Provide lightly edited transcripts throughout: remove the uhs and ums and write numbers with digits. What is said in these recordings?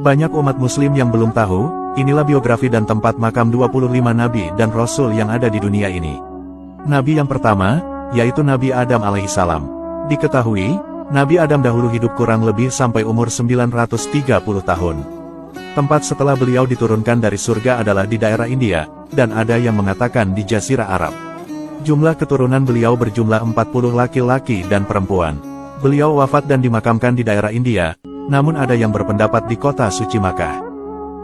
Banyak umat muslim yang belum tahu, inilah biografi dan tempat makam 25 nabi dan rasul yang ada di dunia ini. Nabi yang pertama, yaitu Nabi Adam alaihissalam. Diketahui, Nabi Adam dahulu hidup kurang lebih sampai umur 930 tahun. Tempat setelah beliau diturunkan dari surga adalah di daerah India, dan ada yang mengatakan di Jazirah Arab. Jumlah keturunan beliau berjumlah 40 laki-laki dan perempuan. Beliau wafat dan dimakamkan di daerah India, namun ada yang berpendapat di kota suci Makkah.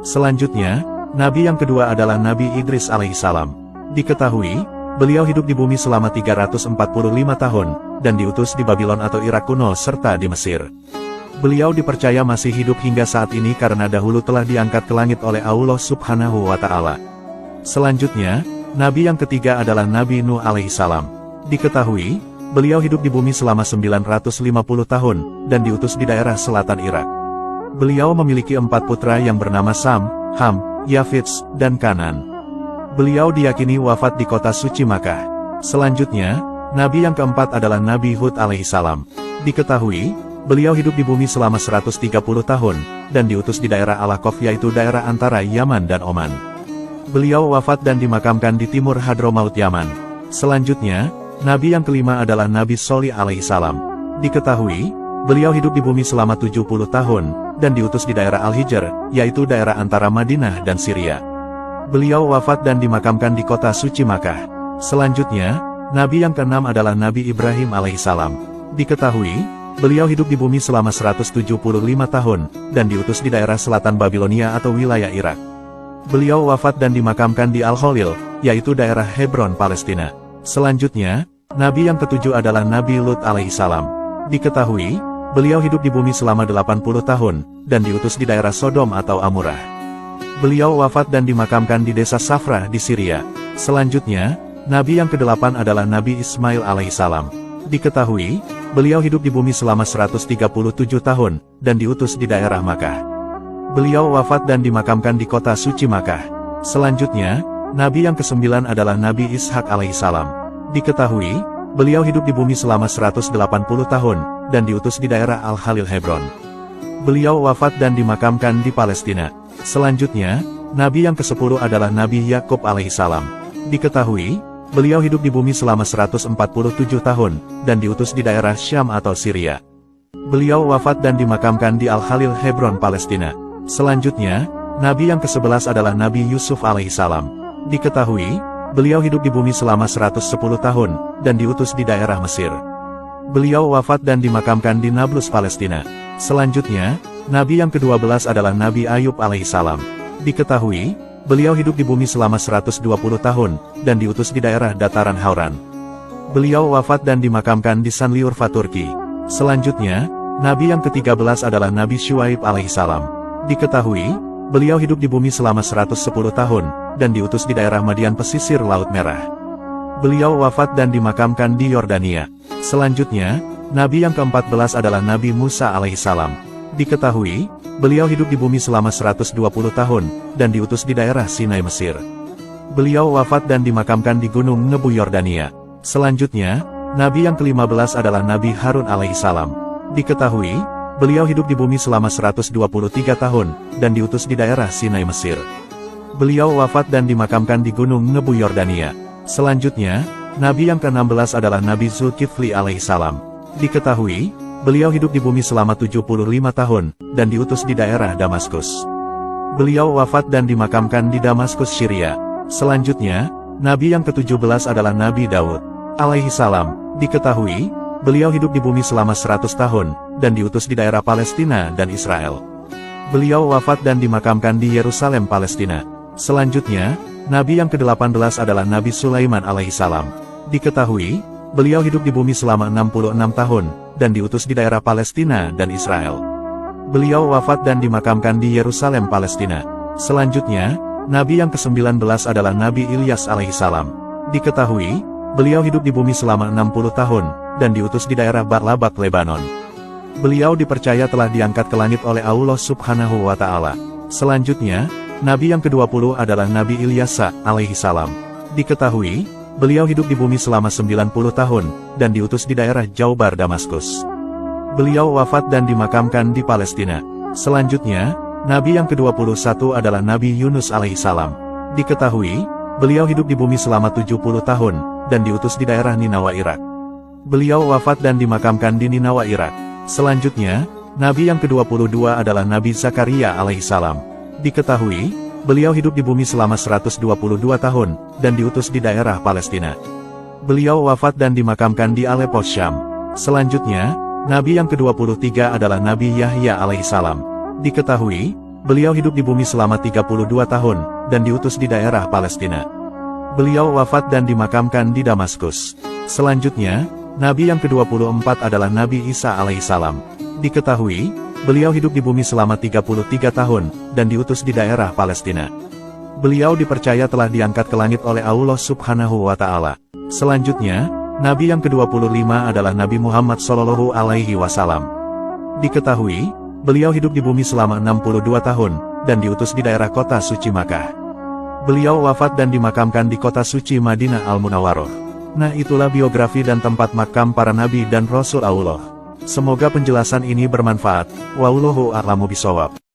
Selanjutnya, Nabi yang kedua adalah Nabi Idris alaihissalam. Diketahui, beliau hidup di bumi selama 345 tahun, dan diutus di Babylon atau Irak kuno serta di Mesir. Beliau dipercaya masih hidup hingga saat ini karena dahulu telah diangkat ke langit oleh Allah Subhanahu wa Ta'ala. Selanjutnya, Nabi yang ketiga adalah Nabi Nuh alaihissalam. Diketahui, beliau hidup di bumi selama 950 tahun, dan diutus di daerah selatan Irak. Beliau memiliki 4 putra yang bernama Sam, Ham, Yafits, dan Kanan. Beliau diyakini wafat di kota suci Makkah. Selanjutnya, Nabi yang keempat adalah Nabi Hud alaihissalam. Diketahui, beliau hidup di bumi selama 130 tahun, dan diutus di daerah Al-Ahqaf yaitu daerah antara Yaman dan Oman. Beliau wafat dan dimakamkan di timur Hadramaut Yaman. Selanjutnya, Nabi yang kelima adalah Nabi Sholih alaihissalam. Diketahui, beliau hidup di bumi selama 70 tahun, dan diutus di daerah Al-Hijr, yaitu daerah antara Madinah dan Syria. Beliau wafat dan dimakamkan di kota suci Makkah. Selanjutnya, Nabi yang keenam adalah Nabi Ibrahim alaihissalam. Diketahui, beliau hidup di bumi selama 175 tahun, dan diutus di daerah selatan Babilonia atau wilayah Irak. Beliau wafat dan dimakamkan di Al-Khalil, yaitu daerah Hebron, Palestina. Selanjutnya, Nabi yang ketujuh adalah Nabi Lut alaihissalam. Diketahui, beliau hidup di bumi selama 80 tahun, dan diutus di daerah Sodom atau Amurah. Beliau wafat dan dimakamkan di desa Safrah di Syria. Selanjutnya, Nabi yang kedelapan adalah Nabi Ismail alaihissalam. Diketahui, beliau hidup di bumi selama 137 tahun, dan diutus di daerah Makkah. Beliau wafat dan dimakamkan di kota suci Makkah. Selanjutnya, Nabi yang kesembilan adalah Nabi Ishak alaihissalam. Diketahui, beliau hidup di bumi selama 180 tahun, dan diutus di daerah Al-Khalil Hebron. Beliau wafat dan dimakamkan di Palestina. Selanjutnya, Nabi yang ke-10 adalah Nabi Yakub alaihissalam. Diketahui, beliau hidup di bumi selama 147 tahun, dan diutus di daerah Syam atau Syria. Beliau wafat dan dimakamkan di Al-Khalil Hebron, Palestina. Selanjutnya, Nabi yang ke-11 adalah Nabi Yusuf alaihissalam. Diketahui, beliau hidup di bumi selama 110 tahun, dan diutus di daerah Mesir. Beliau wafat dan dimakamkan di Nablus, Palestina. Selanjutnya, Nabi yang ke-12 adalah Nabi Ayub alaihissalam. Diketahui, beliau hidup di bumi selama 120 tahun, dan diutus di daerah dataran Hauran. Beliau wafat dan dimakamkan di Sanliurfa, Turki. Selanjutnya, Nabi yang ke-13 adalah Nabi Syuaib alaihissalam. Diketahui, beliau hidup di bumi selama 110 tahun, dan diutus di daerah Madian pesisir Laut Merah. Beliau wafat dan dimakamkan di Yordania. Selanjutnya, Nabi yang ke-14 adalah Nabi Musa alaihissalam. Diketahui, beliau hidup di bumi selama 120 tahun, dan diutus di daerah Sinai, Mesir. Beliau wafat dan dimakamkan di Gunung Nebu, Yordania. Selanjutnya, Nabi yang ke-15 adalah Nabi Harun alaihissalam. Diketahui, beliau hidup di bumi selama 123 tahun, dan diutus di daerah Sinai, Mesir. Beliau wafat dan dimakamkan di Gunung Nebu, Yordania. Selanjutnya, Nabi yang ke-16 adalah Nabi Zulkifli alaihissalam. Diketahui, beliau hidup di bumi selama 75 tahun, dan diutus di daerah Damaskus. Beliau wafat dan dimakamkan di Damaskus, Syria. Selanjutnya, Nabi yang ke-17 adalah Nabi Daud alaihissalam. Diketahui, beliau hidup di bumi selama 100 tahun, dan diutus di daerah Palestina dan Israel. Beliau wafat dan dimakamkan di Yerusalem, Palestina. Selanjutnya, Nabi yang ke-18 adalah Nabi Sulaiman alaihissalam. Diketahui, beliau hidup di bumi selama 66 tahun, dan diutus di daerah Palestina dan Israel. Beliau wafat dan dimakamkan di Yerusalem, Palestina. Selanjutnya, Nabi yang ke-19 adalah Nabi Ilyas alaihissalam. Diketahui, beliau hidup di bumi selama 60 tahun, dan diutus di daerah Barlabak, Lebanon. Beliau dipercaya telah diangkat ke langit oleh Allah Subhanahu wa Ta'ala. Selanjutnya, Nabi yang ke-20 adalah Nabi Ilyasa alaihissalam. Diketahui, beliau hidup di bumi selama 90 tahun, dan diutus di daerah Jaubar, Damaskus. Beliau wafat dan dimakamkan di Palestina. Selanjutnya, Nabi yang ke-21 adalah Nabi Yunus alaihissalam. Diketahui, beliau hidup di bumi selama 70 tahun, dan diutus di daerah Ninawa, Irak. Beliau wafat dan dimakamkan di Ninawa, Irak. Selanjutnya, Nabi yang ke-22 adalah Nabi Zakaria alaihissalam. Diketahui, beliau hidup di bumi selama 122 tahun, dan diutus di daerah Palestina. Beliau wafat dan dimakamkan di Aleppo, Syam. Selanjutnya, Nabi yang ke-23 adalah Nabi Yahya alaihissalam. Diketahui, beliau hidup di bumi selama 32 tahun, dan diutus di daerah Palestina. Beliau wafat dan dimakamkan di Damaskus. Selanjutnya, Nabi yang ke-24 adalah Nabi Isa alaihissalam. Diketahui, beliau hidup di bumi selama 33 tahun, dan diutus di daerah Palestina. Beliau dipercaya telah diangkat ke langit oleh Allah Subhanahu wa Ta'ala. Selanjutnya, Nabi yang ke-25 adalah Nabi Muhammad Shallallahu Alaihi Wasallam. Diketahui, beliau hidup di bumi selama 62 tahun, dan diutus di daerah kota suci Makkah. Beliau wafat dan dimakamkan di kota suci Madinah Al-Munawwaroh. Nah, itulah biografi dan tempat makam para nabi dan rasul Allah. Semoga penjelasan ini bermanfaat. Wallahu a'lamu bishawab.